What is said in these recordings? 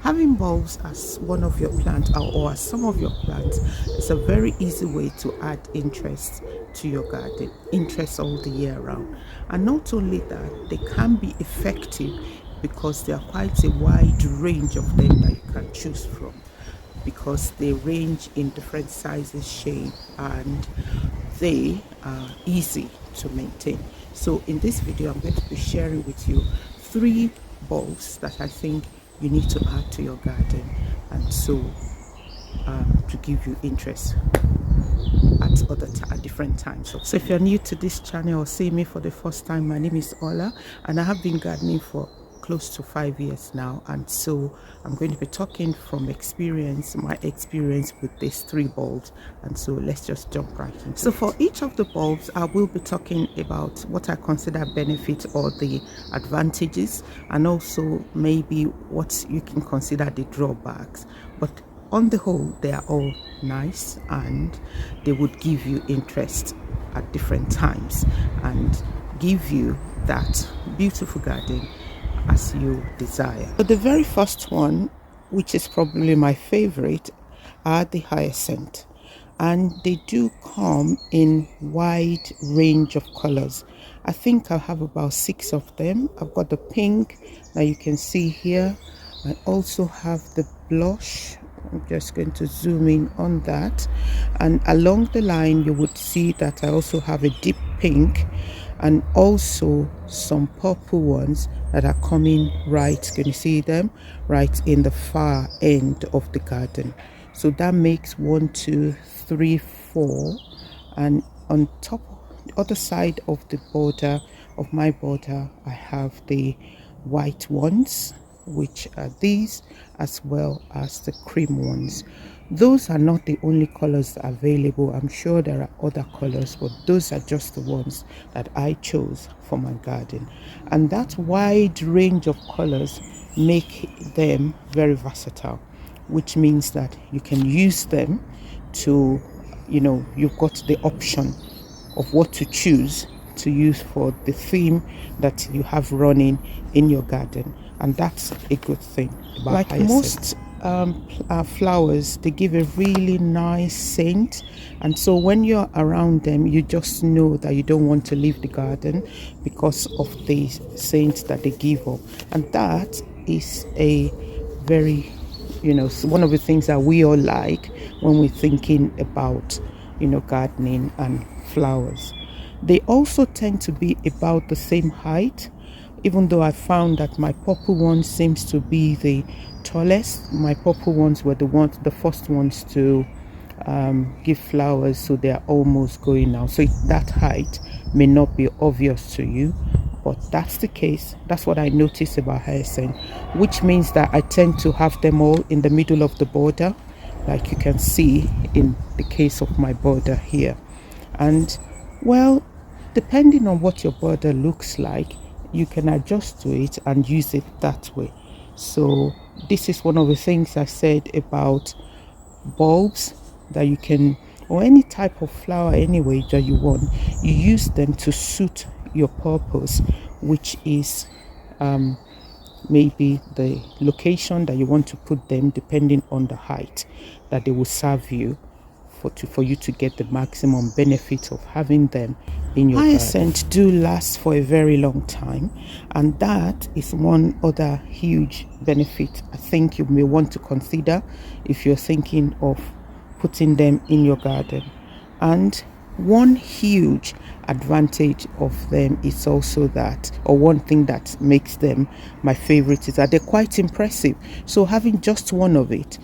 Having bulbs as one of your plants or as some of your plants is a very easy way to add interest to your garden, interest all the year round. And not only that, they can be effective because there are quite a wide range of them that you can choose from, because they range in different sizes, shape, and they are easy to maintain. So in this video, I'm going to be sharing with you 3 bulbs that I think you need to add to your garden, and so to give you interest at different times. So if you're new to this channel or see me for the first time, my name is Ola, and I have been gardening for close to 5 years now, and so I'm going to be talking from experience, my experience with these 3 bulbs. And so let's just jump right in. So for each of the bulbs, I will be talking about what I consider benefits or the advantages, and also maybe what you can consider the drawbacks. But on the whole, they are all nice and they would give you interest at different times and give you that beautiful garden as you desire. But the very first one, which is probably my favorite, are the hyacinth, and they do come in wide range of colors. I think I have about 6 of them. I've got the pink that you can see here. I also have the blush. I'm just going to zoom in on that, and along the line you would see that I also have a deep pink and also some purple ones that are coming right, can you see them, right in the far end of the garden. So that makes 1, 2, 3, 4, and on top, the other side of the border of my border, I have the white ones, which are these, as well as the cream ones. Those are not the only colors available. I'm sure there are other colors, but those are just the ones that I chose for my garden. And that wide range of colors make them very versatile, which means that you can use them to, you've got the option of what to choose to use for the theme that you have running in your garden, and that's a good thing about like hyacinth. Most flowers, they give a really nice scent, and so when you're around them, you just know that you don't want to leave the garden because of the scent that they give up. And that is a very, one of the things that we all like when we're thinking about, gardening and flowers. They also tend to be about the same height, even though I found that my purple one seems to be the tallest. My purple ones were the first ones to give flowers, so they are almost going now. So that height may not be obvious to you, but that's the case. That's what I noticed about hyacinth, which means that I tend to have them all in the middle of the border, like you can see in the case of my border here. And well, depending on what your border looks like, you can adjust to it and use it that way. So this is one of the things I said about bulbs, that you can, or any type of flower anyway that you want, you use them to suit your purpose, which is maybe the location that you want to put them, depending on the height that they will serve you for you to get the maximum benefit of having them in your hyacinths garden. Do last for a very long time, and that is one other huge benefit I think you may want to consider if you're thinking of putting them in your garden. And one huge advantage of them is also that, or one thing that makes them my favorite, is that they're quite impressive. So having just one of it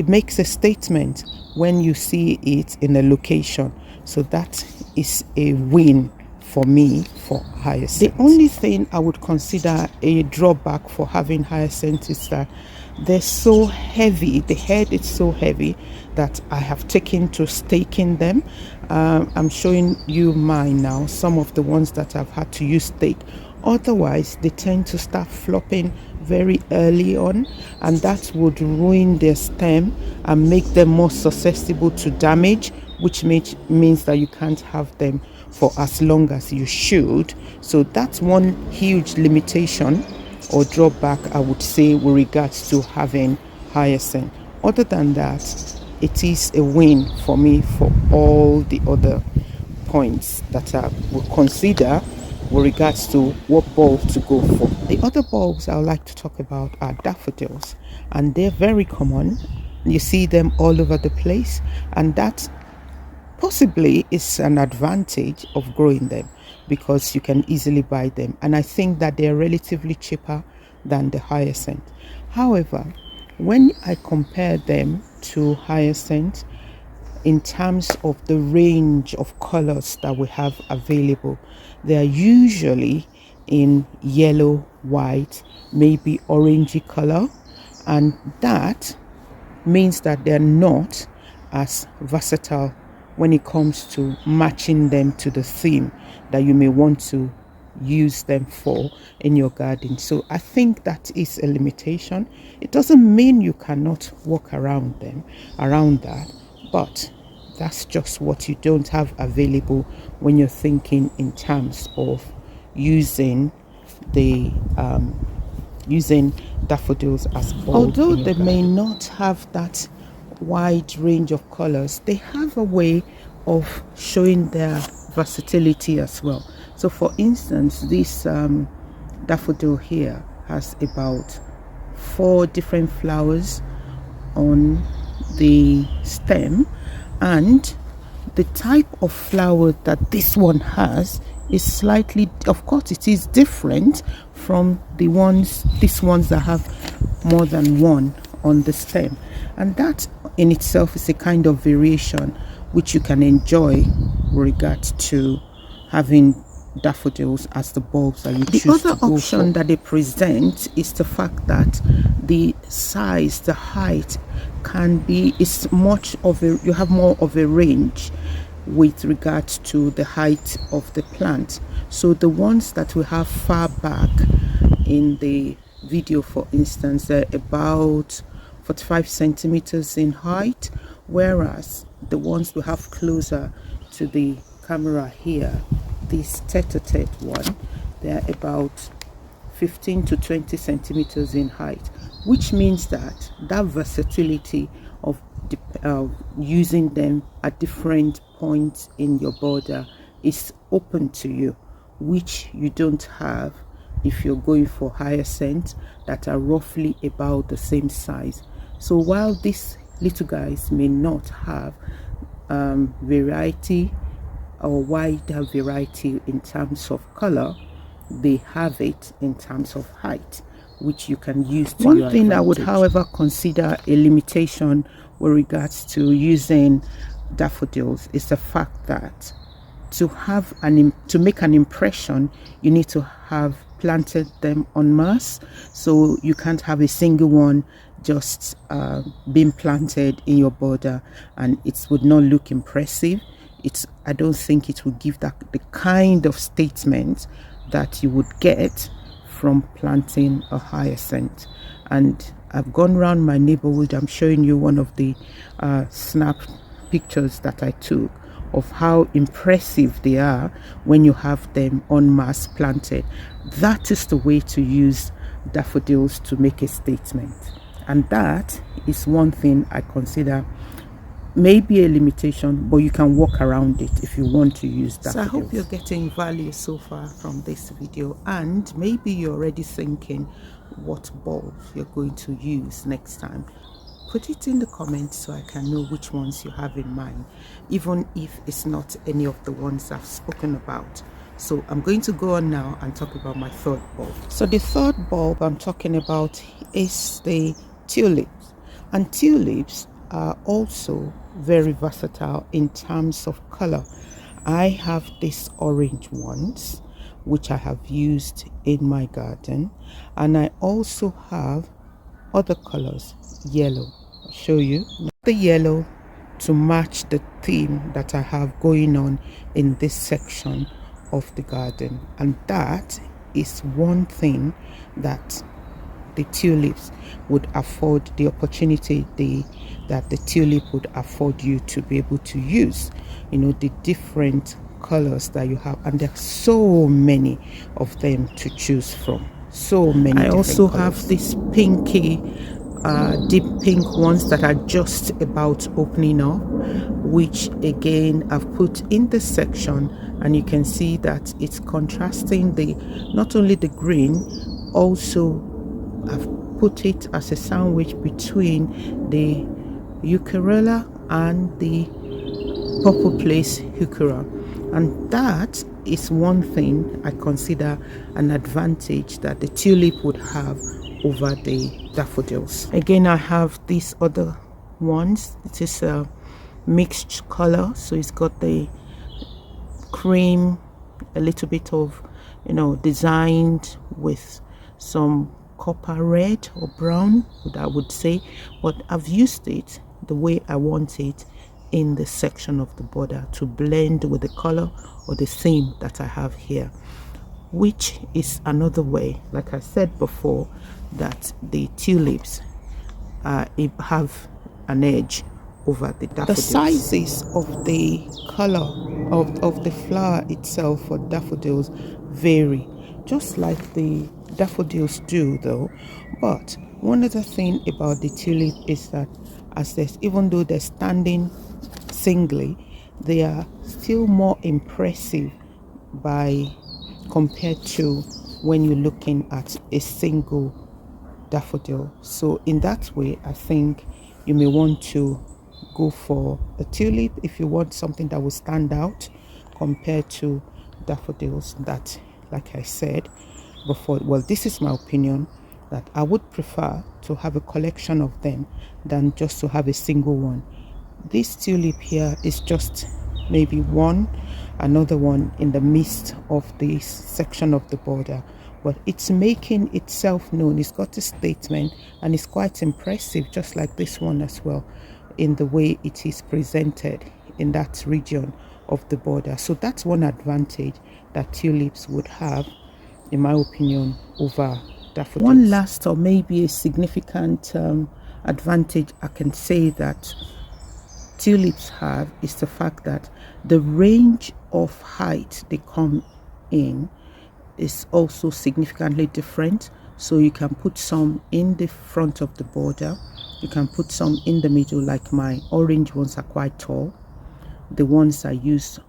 makes a statement when you see it in a location. So that is a win for me for hyacinth. The only thing I would consider a drawback for having hyacinth is that they're so heavy. The head is so heavy that I have taken to staking them. I'm showing you mine now, some of the ones that I've had to use stake. Otherwise, they tend to start flopping very early on, and that would ruin their stem and make them more susceptible to damage, which means that you can't have them for as long as you should. So that's one huge limitation or drawback I would say with regards to having hyacinth. Other than that, it is a win for me for all the other points that I would consider with regards to what bulb to go for. The other bulbs I would like to talk about are daffodils, and they're very common. You see them all over the place, and that possibly is an advantage of growing them because you can easily buy them, and I think that they're relatively cheaper than the hyacinth. However, when I compare them to hyacinth in terms of the range of colors that we have available, they are usually in yellow, white, maybe orangey color, and that means that they're not as versatile when it comes to matching them to the theme that you may want to use them for in your garden. So I think that is a limitation. It doesn't mean you cannot walk around that, but that's just what you don't have available when you're thinking in terms of using the using daffodils as bulbs. Although they may not have that wide range of colors, they have a way of showing their versatility as well. So for instance, this daffodil here has about 4 different flowers on the stem, and the type of flower that this one has is slightly, of course it is different from these ones that have more than one on the stem, and that in itself is a kind of variation which you can enjoy with regards to having daffodils as the bulbs that you choose. The other option that they present is the fact that the size, the height is much of a, you have more of a range with regards to the height of the plant. So the ones that we have far back in the video, for instance, they're about 45 centimeters in height, whereas the ones we have closer to the camera here, this tete-a-tete one, they're about 15 to 20 centimeters in height, which means that versatility of using them at different points in your border is open to you, which you don't have if you're going for hyacinths that are roughly about the same size. So while these little guys may not have variety or wider variety in terms of color, they have it in terms of height, which you can use to your advantage. One thing I would, however, consider a limitation with regards to using daffodils is the fact that to make an impression, you need to have planted them en masse. So you can't have a single one just being planted in your border and it would not look impressive. I don't think it would give the kind of statement that you would get from planting a hyacinth. And I've gone around my neighborhood. I'm showing you one of the snap pictures that I took of how impressive they are when you have them en masse planted. That is the way to use daffodils to make a statement, and that is one thing I consider maybe a limitation, but you can walk around it if you want to use daffodils. So I hope you're getting value so far from this video, and maybe you're already thinking what bulb you're going to use next time. Put it in the comments so I can know which ones you have in mind, even if it's not any of the ones I've spoken about. So I'm going to go on now and talk about my third bulb. So the third bulb I'm talking about is the tulips, and tulips are also very versatile in terms of color. I have these orange ones which I have used in my garden, and I also have other colors, yellow. I'll show you the yellow to match the theme that I have going on in this section of the garden, and that is one thing that the tulips would afford, the opportunity that the tulip would afford you to be able to use, the different colors that you have, and there are so many of them to choose from. so many. I also have this pinky, deep pink ones that are just about opening up, which again I've put in this section, and you can see that it's contrasting the not only the green, also I've put it as a sandwich between the Eucharella and the Purple Place Heuchera, and that is one thing I consider an advantage that the tulip would have over the daffodils. Again, I have these other ones. It is a mixed color, so it's got the cream, a little bit of, designed with some copper red or brown, I would say, but I've used it the way I want it in the section of the border to blend with the color or the theme that I have here, which is another way, like I said before, that the tulips have an edge over the daffodils. The sizes of the color of the flower itself for daffodils vary, just like the daffodils do though. But one other thing about the tulip is that even though they're standing singly, they are still more impressive compared to when you're looking at a single daffodil. So in that way, I think you may want to go for a tulip if you want something that will stand out compared to daffodils that, like I said before, well, this is my opinion, that I would prefer to have a collection of them than just to have a single one. This tulip here is just maybe another one in the midst of this section of the border, but it's making itself known. It's got a statement and it's quite impressive, just like this one as well, in the way it is presented in that region of the border. So that's one advantage that tulips would have, in my opinion, over daffodils. One last or maybe a significant advantage I can say that tulips have is the fact that the range of height they come in is also significantly different. So you can put some in the front of the border, you can put some in the middle, like my orange ones are quite tall. The ones I use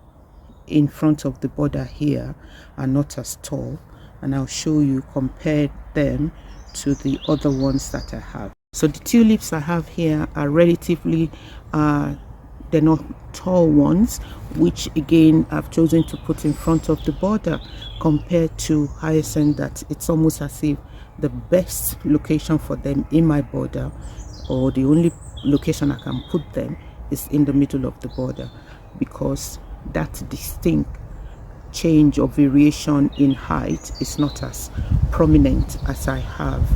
in front of the border here are not as tall, and I'll show you, compare them to the other ones that I have. So the tulips I have here are relatively they're not tall ones, which again I've chosen to put in front of the border, compared to hyacinth that it's almost as if the best location for them in my border, or the only location I can put them, is in the middle of the border, because that distinct change or variation in height is not as prominent as I have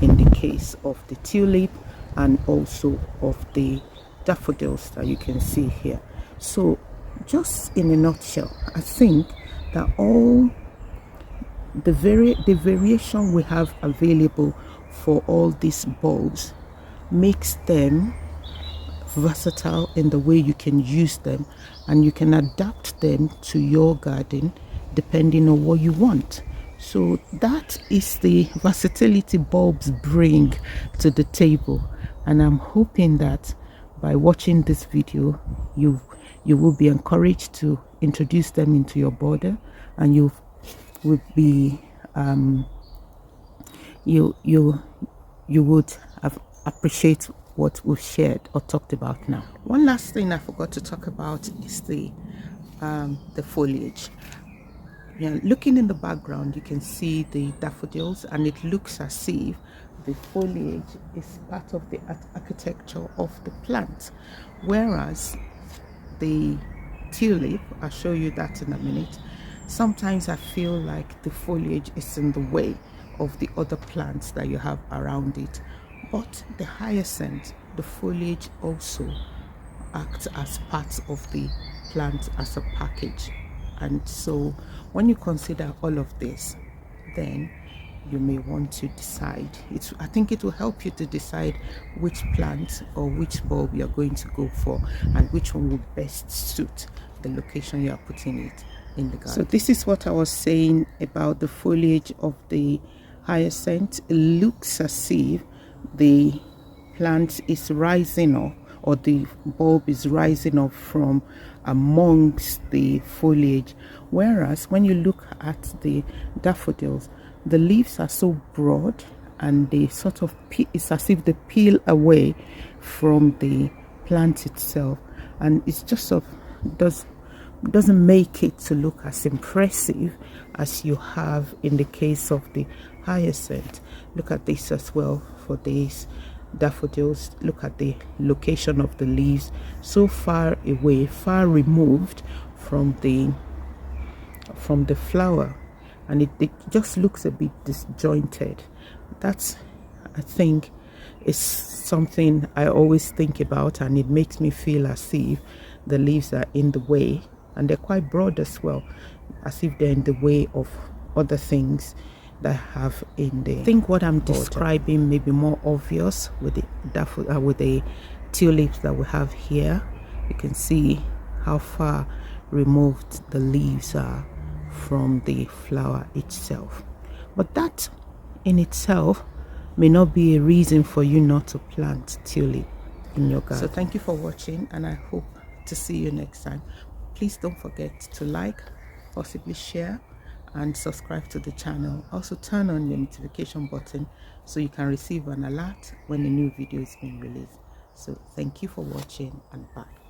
in the case of the tulip and also of the daffodils that you can see here. So just in a nutshell, I think that all the variation we have available for all these bulbs makes them versatile in the way you can use them, and you can adapt them to your garden depending on what you want. So that is the versatility bulbs bring to the table, and I'm hoping that by watching this video you will be encouraged to introduce them into your border, and you would be you would appreciate what we've shared or talked about now. One last thing I forgot to talk about is the foliage. Yeah, looking in the background, you can see the daffodils, and it looks as if the foliage is part of the architecture of the plant, whereas the tulip, I'll show you that in a minute, sometimes I feel like the foliage is in the way of the other plants that you have around it. But the hyacinth, the foliage also acts as part of the plant as a package. And so when you consider all of this, then you may want to decide. I think it will help you to decide which plant or which bulb you're going to go for, and which one will best suit the location you are putting it in the garden. So this is what I was saying about the foliage of the hyacinth, it looks as if the plant is rising up, or the bulb is rising up from amongst the foliage, whereas when you look at the daffodils, the leaves are so broad and they sort of it's as if they peel away from the plant itself, and it's just sort of doesn't make it to look as impressive as you have in the case of the hyacinth. Look at this as well for these daffodils. Look at the location of the leaves, so far away, far removed from the flower, and it just looks a bit disjointed. That's, I think, is something I always think about, and it makes me feel as if the leaves are in the way, and they're quite broad as well, as if they're in the way of other things that I have in there. I think what I'm describing may be more obvious with the tulips that we have here. You can see how far removed the leaves are from the flower itself, but that in itself may not be a reason for you not to plant tulip in your garden. So thank you for watching, and I hope to see you next time. Please don't forget to like, possibly share, and subscribe to the channel. Also turn on your notification button so you can receive an alert when a new video is being released. So thank you for watching, and bye.